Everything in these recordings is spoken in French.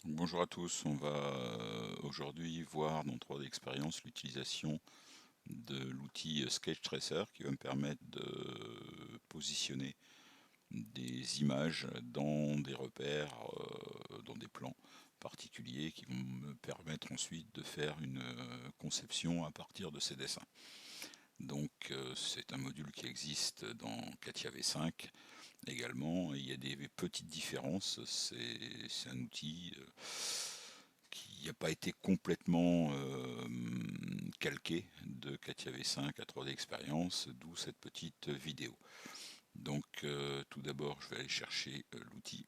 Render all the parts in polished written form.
Bonjour à tous, on va aujourd'hui voir dans 3D Experience l'utilisation de l'outil Sketch Tracer qui va me permettre de positionner des images dans des repères, dans des plans particuliers qui vont me permettre ensuite de faire une conception à partir de ces dessins. Donc c'est un module qui existe dans CATIA V5 également, et il y a des petites différences, c'est un outil qui n'a pas été complètement calqué de CATIA V5 à 3D Experience, d'où cette petite vidéo. Donc tout d'abord je vais aller chercher l'outil.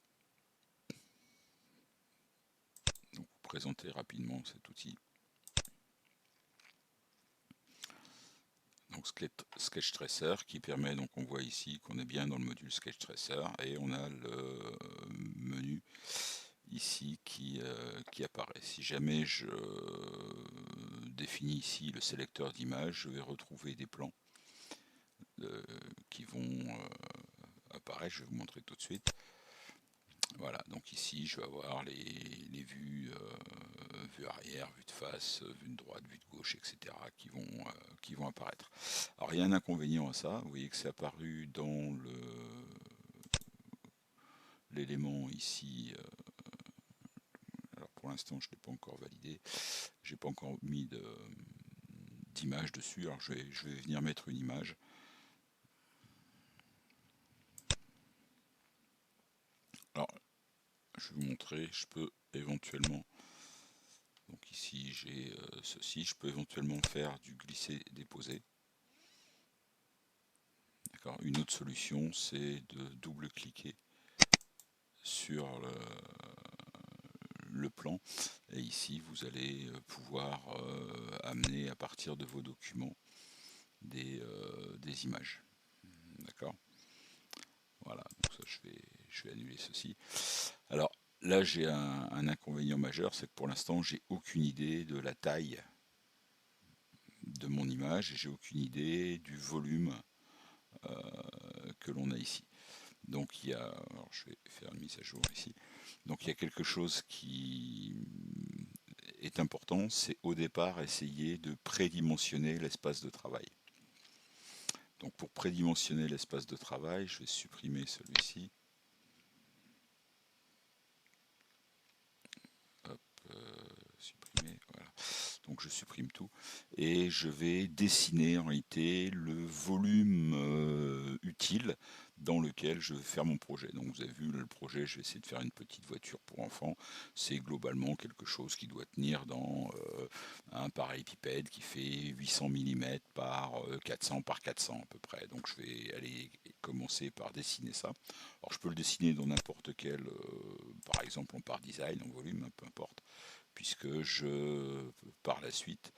Donc vous présenter rapidement cet outil. Donc Sketch Tracer qui permet, donc on voit ici qu'on est bien dans le module Sketch Tracer et on a le menu ici qui apparaît. Si jamais je définis ici le sélecteur d'image, je vais retrouver des plans qui vont apparaître, je vais vous montrer tout de suite. Voilà, donc ici je vais avoir les vues, vue arrière, vue de face, vue de droite, vue de gauche, etc. qui vont apparaître. Alors il y a un inconvénient à ça, vous voyez que c'est apparu dans l'élément ici. Alors pour l'instant je ne l'ai pas encore validé, j'ai pas encore mis d'image dessus, alors je vais venir mettre une image. Alors je vais vous montrer, je peux éventuellement, donc ici j'ai ceci, je peux éventuellement faire du glisser-déposer. Une autre solution, c'est de double-cliquer sur le plan, et ici vous allez pouvoir amener à partir de vos documents des images. D'accord. Voilà, donc ça je vais annuler ceci. Alors là j'ai un inconvénient majeur, c'est que pour l'instant j'ai aucune idée de la taille de mon image et j'ai aucune idée du volume que l'on a ici. Donc il y a, alors je vais faire une mise à jour ici. Donc il y a quelque chose qui est important, c'est au départ essayer de prédimensionner l'espace de travail. Donc pour prédimensionner l'espace de travail, je vais supprimer celui-ci. Hop, supprimer, voilà. Donc je supprime tout et je vais dessiner en réalité le volume utile dans lequel je vais faire mon projet. Donc vous avez vu le projet, je vais essayer de faire une petite voiture pour enfants. C'est globalement quelque chose qui doit tenir dans un parallélépipède qui fait 800 mm par 400 par 400 à peu près. Donc je vais aller commencer par dessiner ça. Alors je peux le dessiner dans n'importe quel, par exemple en part design, en volume, peu importe, puisque par la suite,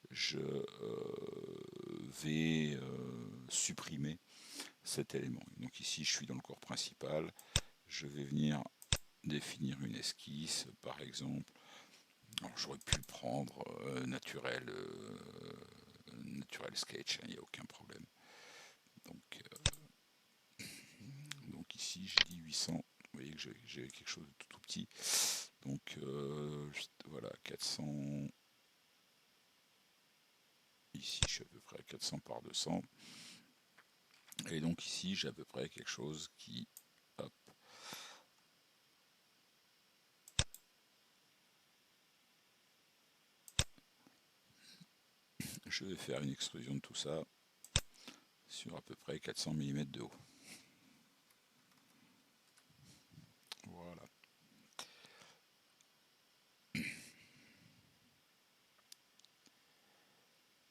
je vais supprimer cet élément. Donc ici, je suis dans le corps principal. Je vais venir définir une esquisse, par exemple. Alors j'aurais pu le prendre naturel sketch, il n'y a aucun problème. Donc ici, j'ai dit 800. Vous voyez que j'ai quelque chose de tout petit. Donc voilà, 400. Ici, je suis à peu près à 400 par 200. Et donc ici, j'ai à peu près quelque chose qui... Hop. Je vais faire une extrusion de tout ça sur à peu près 400 mm de haut. Voilà.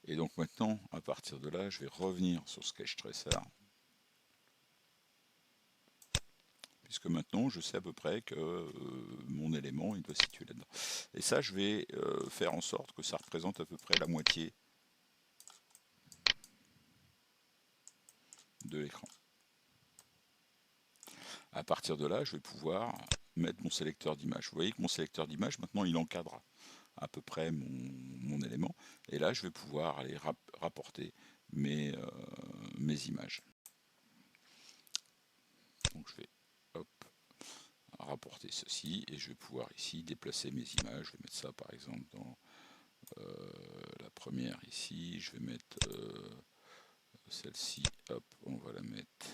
Et donc maintenant, à partir de là, je vais revenir sur Sketch Tracer. Puisque maintenant, je sais à peu près que mon élément, il doit se situer là-dedans. Et ça, je vais faire en sorte que ça représente à peu près la moitié de l'écran. À partir de là, je vais pouvoir mettre mon sélecteur d'image. Vous voyez que mon sélecteur d'image, maintenant, il encadre à peu près mon élément. Et là, je vais pouvoir aller rapporter mes images. Donc je vais rapporter ceci et je vais pouvoir ici déplacer mes images. Je vais mettre ça par exemple dans la première ici, je vais mettre celle-ci, hop, on va la mettre,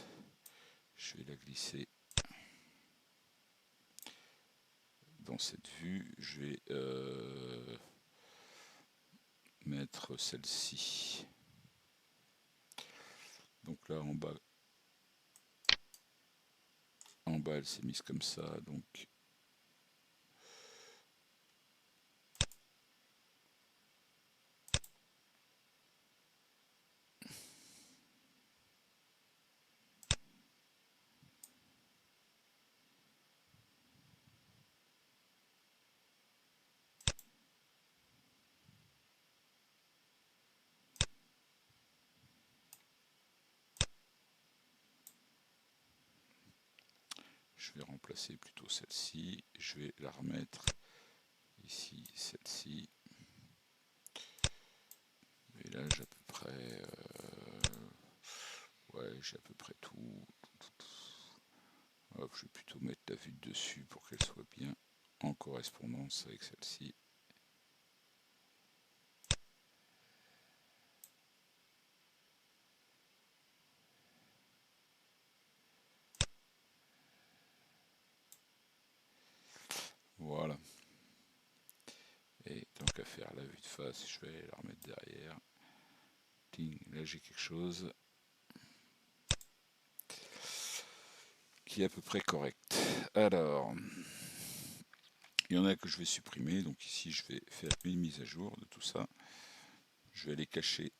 je vais la glisser dans cette vue, je vais mettre celle-ci, donc là en bas elle s'est mise comme ça, donc je vais remplacer plutôt celle-ci, je vais la remettre ici, celle-ci, et là j'ai à peu près ouais, j'ai à peu près tout. Hop, je vais plutôt mettre la vue de dessus pour qu'elle soit bien en correspondance avec celle-ci. Voilà. Et tant qu'à faire la vue de face, je vais la remettre derrière. Ting, là j'ai quelque chose qui est à peu près correct. Alors, il y en a que je vais supprimer. Donc ici, je vais faire une mise à jour de tout ça. Je vais aller cacher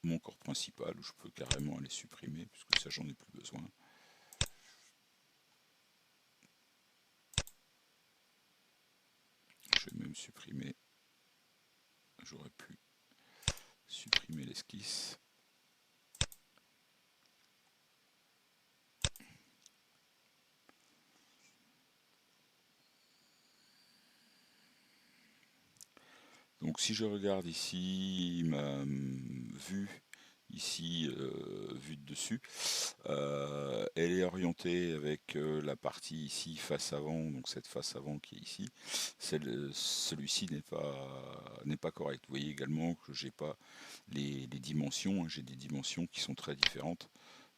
mon corps principal, où je peux carrément aller supprimer, puisque ça, j'en ai plus besoin. Je vais même supprimer. J'aurais pu supprimer l'esquisse. Donc si je regarde ici ma vue, ici vue de dessus, elle est orientée avec la partie ici face avant, donc cette face avant qui est ici. Celui-ci n'est pas correct. Vous voyez également que j'ai pas les dimensions, hein. J'ai des dimensions qui sont très différentes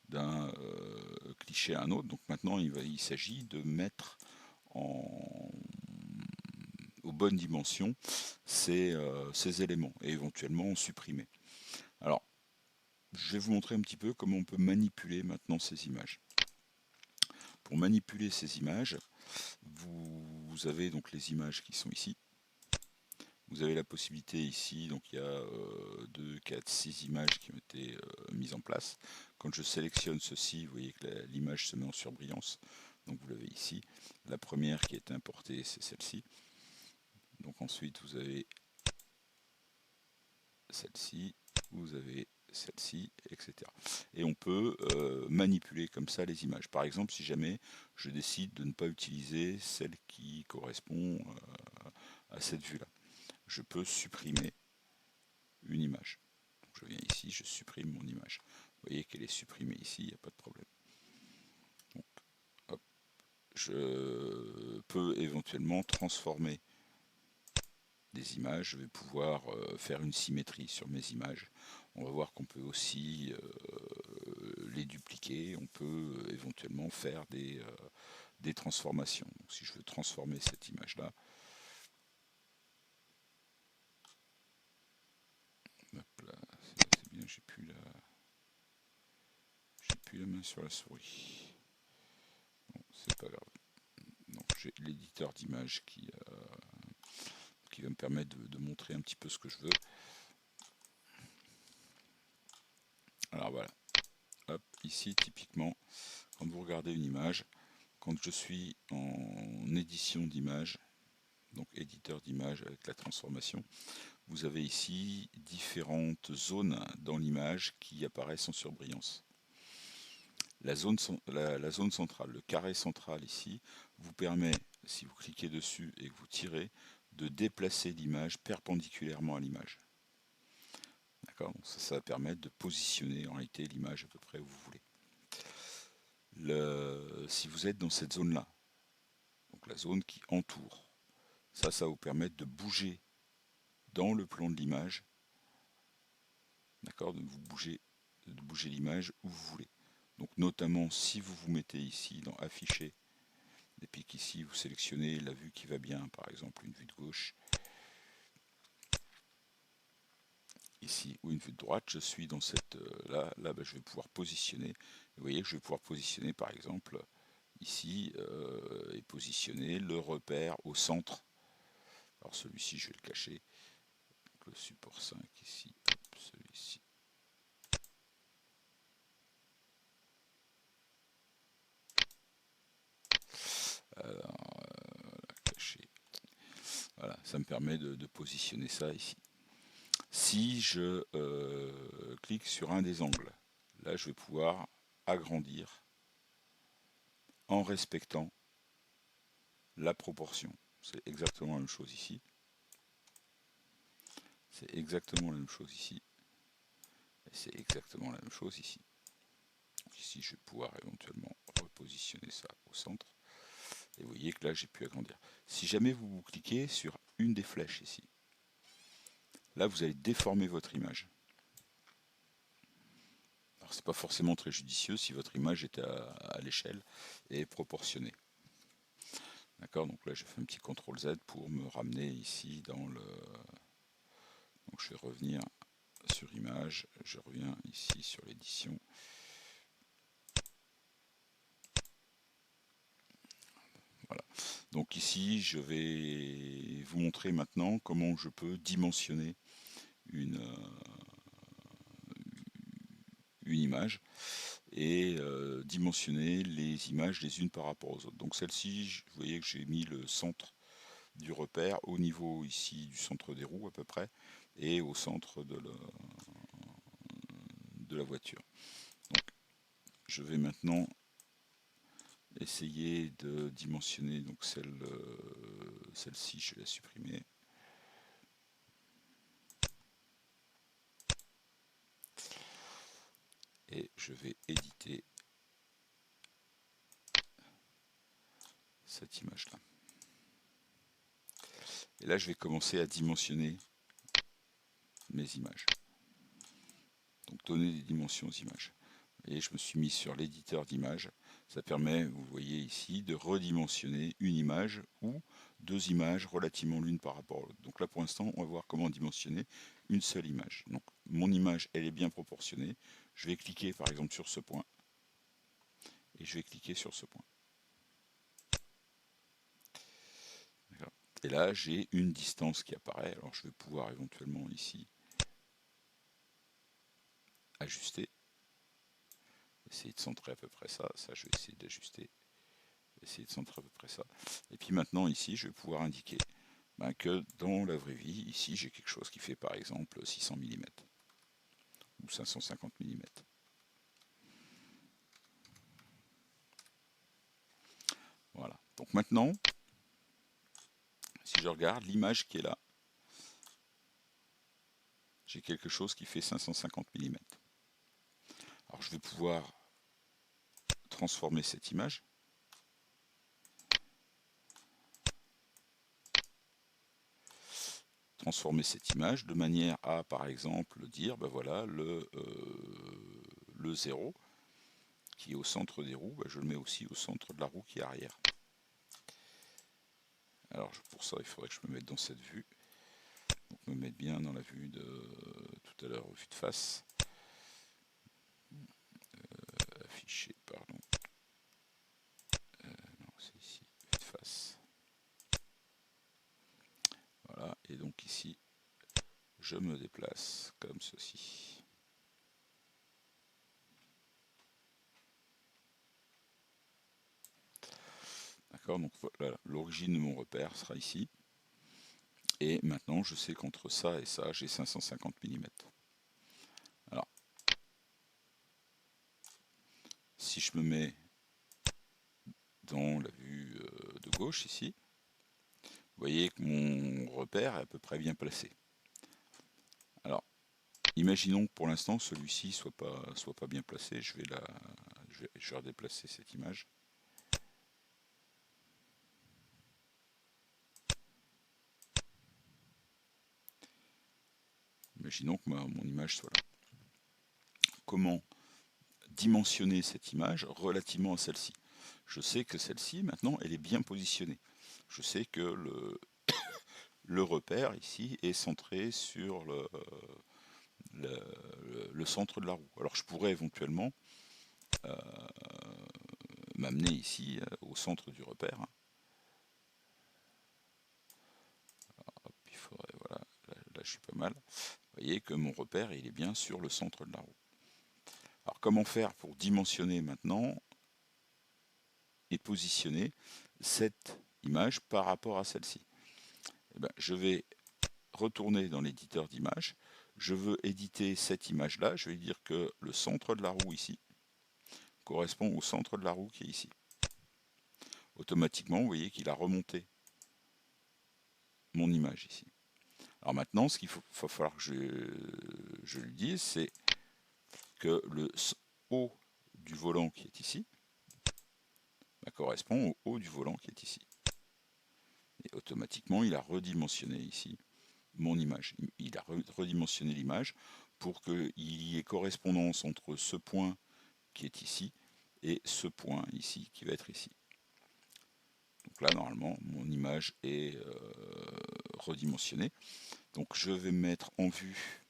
d'un cliché à un autre. Donc maintenant il s'agit de mettre aux bonnes dimensions ces éléments et éventuellement en supprimer. Alors, je vais vous montrer un petit peu comment on peut manipuler maintenant ces images. Pour manipuler ces images, vous avez donc les images qui sont ici. Vous avez la possibilité ici, donc il y a 2, 4, 6 images qui ont été mises en place. Quand je sélectionne ceci, vous voyez que l'image se met en surbrillance. Donc vous l'avez ici. La première qui a été importée, c'est celle-ci. Donc ensuite, vous avez celle-ci, vous avez celle-ci, etc. Et on peut manipuler comme ça les images. Par exemple, si jamais je décide de ne pas utiliser celle qui correspond à cette vue-là, je peux supprimer une image. Donc je viens ici, je supprime mon image. Vous voyez qu'elle est supprimée ici, il n'y a pas de problème. Donc, hop, je peux éventuellement transformer des images, je vais pouvoir faire une symétrie sur mes images. On va voir qu'on peut aussi les dupliquer, on peut éventuellement faire des transformations. Donc, si je veux transformer cette image-là, c'est bien, j'ai plus la main sur la souris. Bon, c'est pas grave. Donc j'ai l'éditeur d'image qui va me permettre de montrer un petit peu ce que je veux. Alors voilà. Hop, ici typiquement, quand vous regardez une image, quand je suis en édition d'image, donc éditeur d'image avec la transformation, vous avez ici différentes zones dans l'image qui apparaissent en surbrillance. La zone centrale, le carré central ici, vous permet, si vous cliquez dessus et que vous tirez, de déplacer l'image perpendiculairement à l'image. D'accord, ça va permettre de positionner en réalité l'image à peu près où vous voulez. Si vous êtes dans cette zone-là, donc la zone qui entoure. Ça va vous permettre de bouger dans le plan de l'image, d'accord, de bouger l'image où vous voulez. Donc notamment si vous vous mettez ici dans afficher, et puis qu'ici vous sélectionnez la vue qui va bien, par exemple une vue de gauche, ici, ou une vue de droite, je suis dans cette là ben, je vais pouvoir positionner. Vous voyez que je vais pouvoir positionner par exemple ici et positionner le repère au centre. Alors celui-ci je vais le cacher, donc le support 5 ici, celui-ci. Alors, caché. Voilà, ça me permet de positionner ça ici. Si je clique sur un des angles, là je vais pouvoir agrandir en respectant la proportion. C'est exactement la même chose ici. C'est exactement la même chose ici. Et c'est exactement la même chose ici. Donc ici, je vais pouvoir éventuellement repositionner ça au centre. Et vous voyez que là, j'ai pu agrandir. Si jamais vous cliquez sur une des flèches ici, là, vous allez déformer votre image. Alors, c'est pas forcément très judicieux si votre image est à l'échelle et proportionnée. D'accord, donc là, je fais un petit CTRL Z pour me ramener ici dans le... Donc, je vais revenir sur image, je reviens ici sur l'édition. Voilà. Donc ici, je vais vous montrer maintenant comment je peux dimensionner une image et dimensionner les images les unes par rapport aux autres. Donc celle-ci, vous voyez que j'ai mis le centre du repère au niveau ici du centre des roues à peu près et au centre de la voiture. Donc je vais maintenant essayer de dimensionner donc celle-ci, je vais la supprimer. Et je vais éditer cette image là. Et là je vais commencer à dimensionner mes images. Donc donner des dimensions aux images. Et je me suis mis sur l'éditeur d'images. Ça permet, vous voyez ici, de redimensionner une image ou deux images relativement l'une par rapport à l'autre. Donc là pour l'instant on va voir comment dimensionner une seule image. Donc mon image elle est bien proportionnée. Je vais cliquer par exemple sur ce point. Et je vais cliquer sur ce point. Et là j'ai une distance qui apparaît. Alors je vais pouvoir éventuellement ici ajuster. Essayer de centrer à peu près ça. Ça je vais essayer d'ajuster. Essayer de centrer à peu près ça. Et puis maintenant ici je vais pouvoir indiquer que dans la vraie vie, ici j'ai quelque chose qui fait par exemple 600 mm ou 550 mm. Voilà. Donc maintenant, si je regarde l'image qui est là, j'ai quelque chose qui fait 550 mm. Alors je vais pouvoir transformer cette image. Transformer cette image de manière à, par exemple, dire, ben voilà, le 0 qui est au centre des roues, ben je le mets aussi au centre de la roue qui est arrière. Alors pour ça, il faudrait que je me mette dans cette vue. Donc me mettre bien dans la vue de tout à l'heure, vue de face. Afficher, pardon. Non, c'est ici, vue de face. Voilà, et donc ici, je me déplace comme ceci. D'accord, donc voilà, l'origine de mon repère sera ici. Et maintenant, je sais qu'entre ça et ça, j'ai 550 mm. Alors, si je me mets dans la vue de gauche ici, vous voyez que mon repère est à peu près bien placé. Alors, imaginons que pour l'instant celui-ci soit pas bien placé. Je vais redéplacer cette image. imaginons que mon image soit là. Comment dimensionner cette image relativement à celle-ci? Je sais que celle-ci, maintenant, elle est bien positionnée. Je sais que le repère ici est centré sur le centre de la roue. Alors je pourrais éventuellement m'amener ici au centre du repère. Hop, il faudrait, voilà, là je suis pas mal. Vous voyez que mon repère il est bien sur le centre de la roue. Alors comment faire pour dimensionner maintenant et positionner cette image par rapport à celle-ci? Eh ben, je vais retourner dans l'éditeur d'image. Je veux éditer cette image-là. Je vais dire que le centre de la roue ici correspond au centre de la roue qui est ici. Automatiquement, vous voyez qu'il a remonté mon image ici. Alors maintenant, ce qu'il va falloir que je lui dise, c'est que le haut du volant qui est ici correspond au haut du volant qui est ici. Et automatiquement, il a redimensionné ici mon image. Il a redimensionné l'image pour qu'il y ait correspondance entre ce point qui est ici et ce point ici qui va être ici. Donc là, normalement, mon image est redimensionnée. Donc je vais me mettre en vue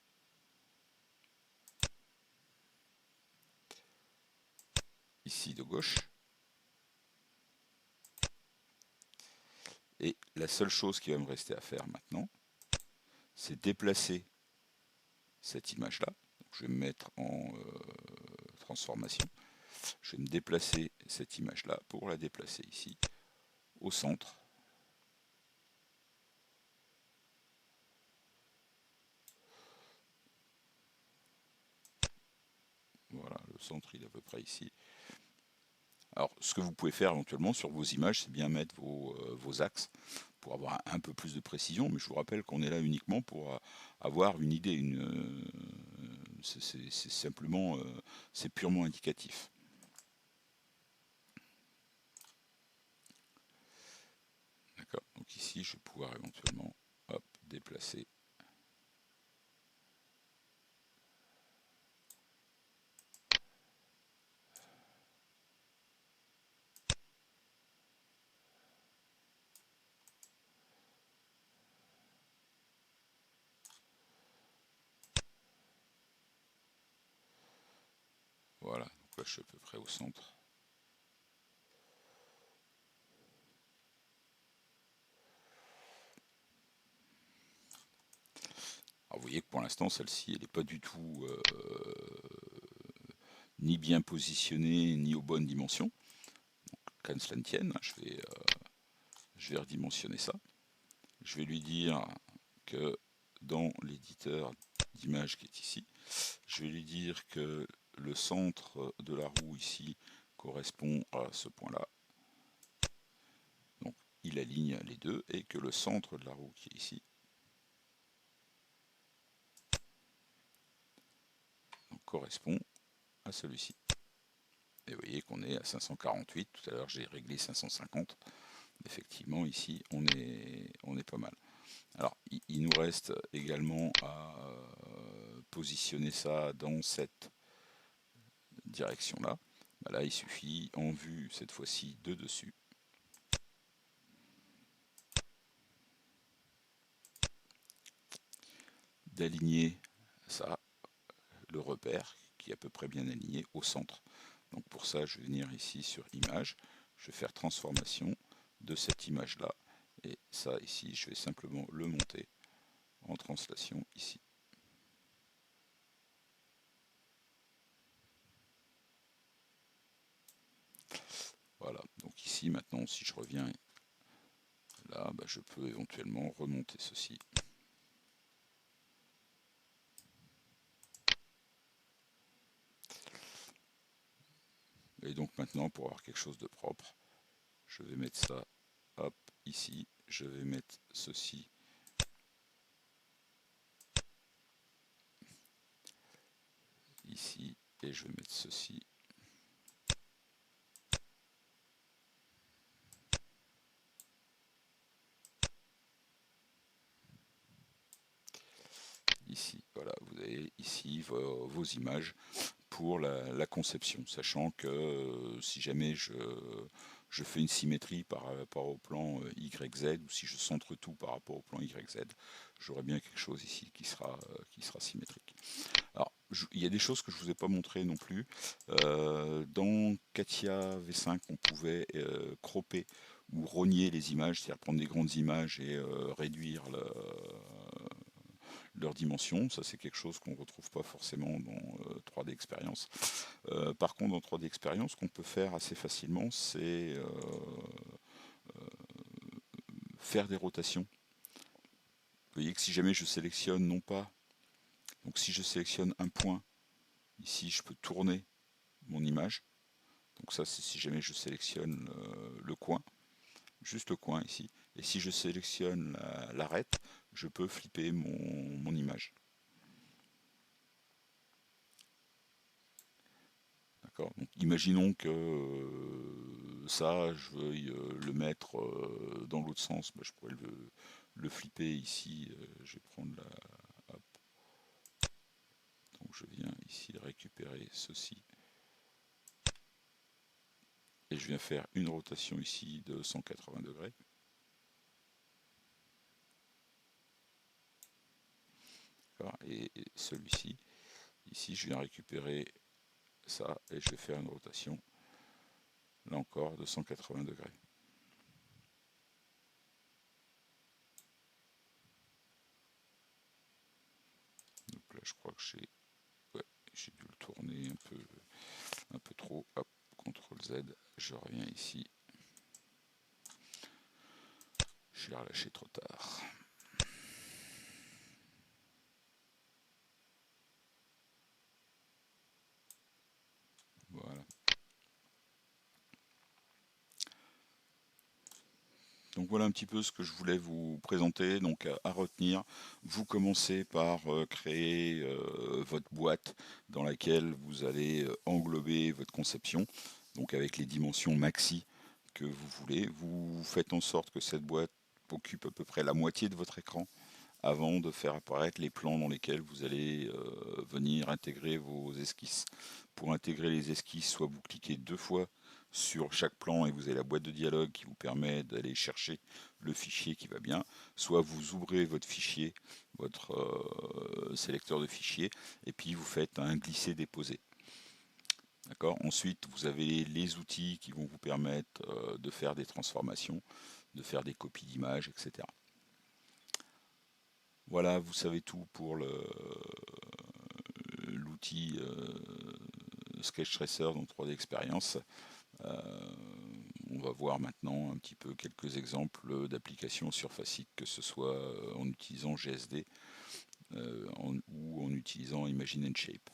ici de gauche. Et la seule chose qui va me rester à faire maintenant, c'est déplacer cette image-là. Je vais me mettre en transformation. Je vais me déplacer cette image-là pour la déplacer ici, au centre. Voilà, le centre il est à peu près ici. Alors, ce que vous pouvez faire éventuellement sur vos images, c'est bien mettre vos axes pour avoir un peu plus de précision, mais je vous rappelle qu'on est là uniquement pour avoir une idée. C'est simplement, c'est purement indicatif. D'accord. Donc ici, je vais pouvoir éventuellement, hop, déplacer. Voilà. Donc là, je suis à peu près au centre. Alors vous voyez que pour l'instant, celle-ci, elle n'est pas du tout ni bien positionnée, ni aux bonnes dimensions. Qu'à cela ne tienne, je vais redimensionner ça. Je vais lui dire que dans l'éditeur d'image qui est ici, je vais lui dire que le centre de la roue ici correspond à ce point-là. Donc il aligne les deux et que le centre de la roue qui est ici correspond à celui-ci. Et vous voyez qu'on est à 548, tout à l'heure j'ai réglé 550. Effectivement ici on est pas mal. Alors il nous reste également à positionner ça dans cette direction-là. Là il suffit en vue cette fois-ci de dessus. D'aligner ça, le repère qui est à peu près bien aligné au centre. Donc pour ça, je vais venir ici sur image, je vais faire transformation de cette image-là, et ça ici, je vais simplement le monter en translation ici. Voilà, donc ici maintenant, si je reviens là, je peux éventuellement remonter ceci. Et donc maintenant, pour avoir quelque chose de propre, je vais mettre ça, hop, ici, je vais mettre ceci ici, et je vais mettre ceci ici. Voilà, ici vos images pour la conception, sachant que si jamais je fais une symétrie par rapport au plan YZ, ou si je centre tout par rapport au plan YZ, j'aurai bien quelque chose ici qui sera symétrique. Alors, il y a des choses que je ne vous ai pas montrées non plus. Dans CATIA V5, on pouvait cropper ou rogner les images, c'est-à-dire prendre des grandes images et réduire leur dimension. Ça, c'est quelque chose qu'on ne retrouve pas forcément dans 3D Experience. Par contre, dans 3D Experience, ce qu'on peut faire assez facilement, c'est faire des rotations. Vous voyez que si jamais je sélectionne non pas, donc si je sélectionne un point, ici je peux tourner mon image. Donc ça, c'est si jamais je sélectionne le coin, juste le coin ici. Et si je sélectionne l'arête, je peux flipper mon image. D'accord. Donc, imaginons que ça, je veuille le mettre dans l'autre sens. Bah, je pourrais le flipper ici. Je vais prendre la. Hop. Donc je viens ici récupérer ceci. Et je viens faire une rotation ici de 180 degrés. Et celui-ci, ici, je viens récupérer ça et je vais faire une rotation, là encore, de 180 degrés. Donc là, je crois que j'ai dû le tourner un peu trop. Hop, CTRL Z, je reviens ici. Je l'ai relâché trop tard. Voilà. Donc voilà un petit peu ce que je voulais vous présenter. Donc à retenir, vous commencez par créer votre boîte dans laquelle vous allez englober votre conception, donc avec les dimensions maxi que vous voulez. Vous faites en sorte que cette boîte occupe à peu près la moitié de votre écran avant de faire apparaître les plans dans lesquels vous allez venir intégrer vos esquisses. Pour intégrer les esquisses, soit vous cliquez 2 fois sur chaque plan et vous avez la boîte de dialogue qui vous permet d'aller chercher le fichier qui va bien, soit vous ouvrez votre fichier, votre sélecteur de fichiers, et puis vous faites un glisser-déposer. D'accord. Ensuite, vous avez les outils qui vont vous permettre de faire des transformations, de faire des copies d'images, etc. Voilà, vous savez tout pour l'outil Sketch Tracer dans 3D Experience. On va voir maintenant un petit peu quelques exemples d'applications surfaciques, que ce soit en utilisant GSD ou en utilisant Imagine & Shape.